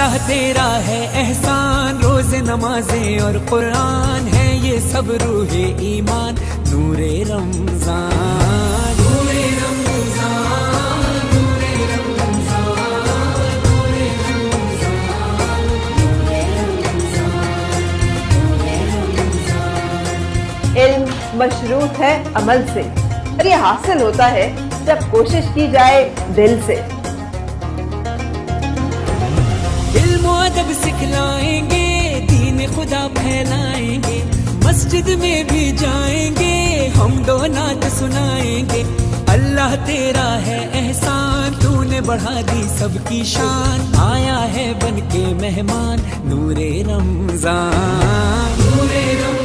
अल्लाह तेरा है एहसान, रोज़े नमाजें और कुरान है ये सब रूहे ईमान, नूरे रमजान, नूरे रमजान, नूरे रमजान, नूरे रमजान, नूरे रमजान, नूरे रमजान। इल्म मशरूत है अमल से, और ये हासिल होता है जब कोशिश की जाए दिल से। इल्म अदब सिखलाएंगे, दीन खुदा फैलाएंगे, मस्जिद में भी जाएंगे, हम दो नात सुनाएंगे। अल्लाह तेरा है एहसान, तूने बढ़ा दी सबकी शान, आया है बन के मेहमान, नूरे रमजान, नूरे रमजान।